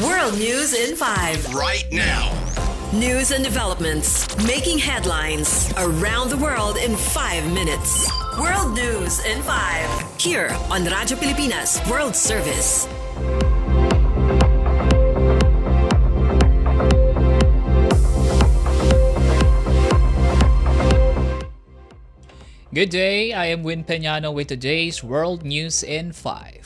World News in 5. Right now. News and developments making headlines around the world in 5 minutes. World News in 5. Here on Radyo Pilipinas World Service. Good day, I am Peñano with today's World News in 5.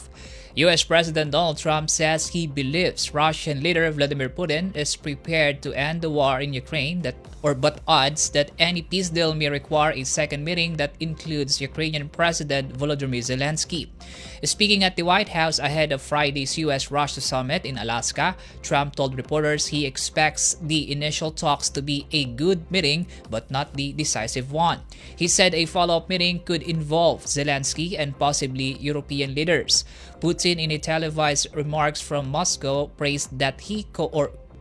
U.S. President Donald Trump says he believes Russian leader Vladimir Putin is prepared to end the war in Ukraine but odds that any peace deal may require a second meeting that includes Ukrainian President Volodymyr Zelensky. Speaking at the White House ahead of Friday's U.S.-Russia summit in Alaska, Trump told reporters he expects the initial talks to be a good meeting but not the decisive one. He said a follow-up meeting could involve Zelensky and possibly European leaders. Putin, in a televised remarks from Moscow, praised that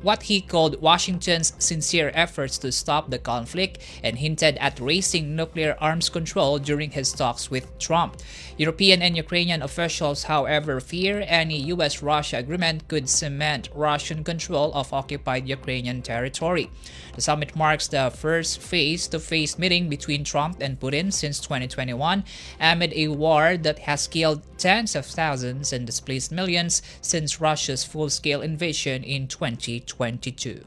what he called Washington's sincere efforts to stop the conflict and hinted at raising nuclear arms control during his talks with Trump. European and Ukrainian officials, however, fear any U.S.-Russia agreement could cement Russian control of occupied Ukrainian territory. The summit marks the first face-to-face meeting between Trump and Putin since 2021, amid a war that has killed tens of thousands and displaced millions since Russia's full-scale invasion in 2022.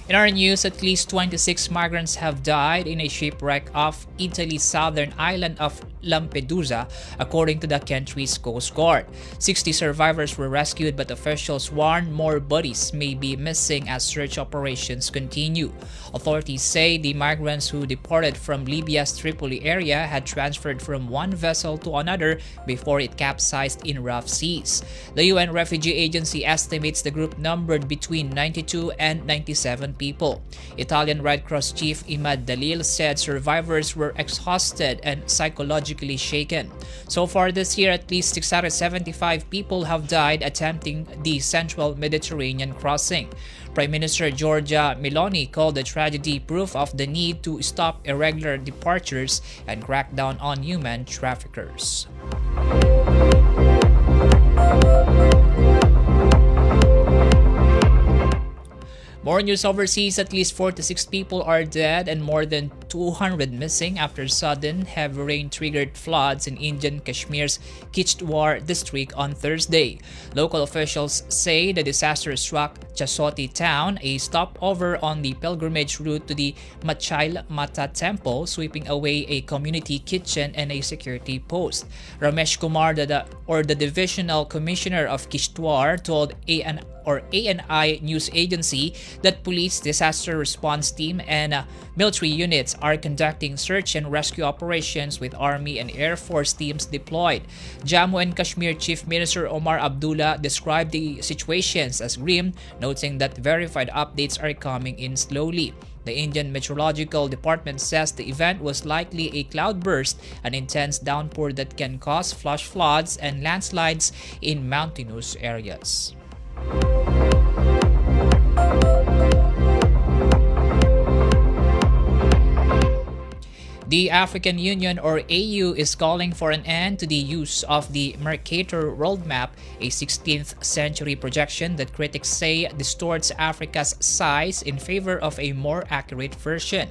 In our news, at least 26 migrants have died in a shipwreck off Italy's southern island of Lampedusa, according to the country's Coast Guard. 60 survivors were rescued, but officials warn more bodies may be missing as search operations continue. Authorities say the migrants who departed from Libya's Tripoli area had transferred from one vessel to another before it capsized in rough seas. The UN Refugee Agency estimates the group numbered between 92 and 97 people. Italian Red Cross chief Imad Dalil said survivors were exhausted and psychologically shaken. So far this year, at least 675 people have died attempting the central Mediterranean crossing. Prime Minister Giorgia Meloni called the tragedy proof of the need to stop irregular departures and crack down on human traffickers. More news overseas, at least 46 people are dead and more than 200 missing after sudden heavy rain triggered floods in Indian Kashmir's Kishtwar district on Thursday. Local officials say the disaster struck Chasoti town, a stopover on the pilgrimage route to the Machail Mata temple, sweeping away a community kitchen and a security post. Ramesh Kumar, the divisional commissioner of Kishtwar, told ANI news agency that police, disaster response team, and military units are conducting search and rescue operations with Army and Air Force teams deployed. Jammu and Kashmir Chief Minister Omar Abdullah described the situations as grim, noting that verified updates are coming in slowly. The Indian Meteorological Department says the event was likely a cloudburst, an intense downpour that can cause flash floods and landslides in mountainous areas. The African Union, or AU, is calling for an end to the use of the Mercator Roadmap, a 16th century projection that critics say distorts Africa's size in favor of a more accurate version.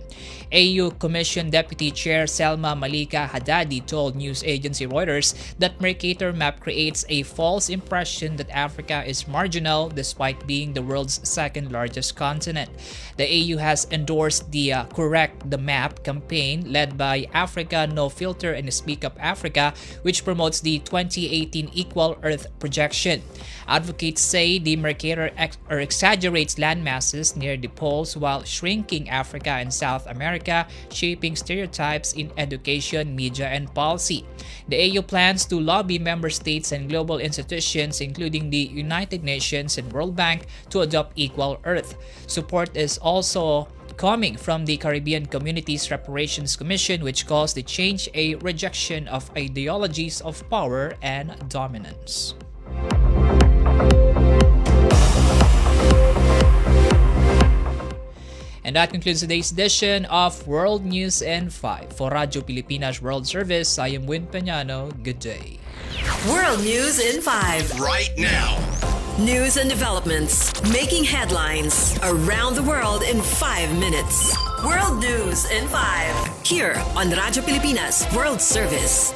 AU Commission Deputy Chair Selma Malika Haddadi told news agency Reuters that Mercator map creates a false impression that Africa is marginal despite being the world's second largest continent. The AU has endorsed the Correct the Map campaign led by Africa No Filter and Speak Up Africa, which promotes the 2018 Equal Earth projection. Advocates say the Mercator exaggerates land masses near the poles while shrinking Africa and South America, shaping stereotypes in education, media, and policy. The AU plans to lobby member states and global institutions, including the United Nations and World Bank, to adopt Equal Earth. Support is also coming from the Caribbean Communities Reparations Commission, which calls the change a rejection of ideologies of power and dominance. And that concludes today's edition of World News in 5. For Radyo Pilipinas World Service, I am Win Peñano. Good day. World News in 5. Right now. News and developments making headlines around the world in 5 minutes. World News in 5. Here on Radyo Pilipinas World Service.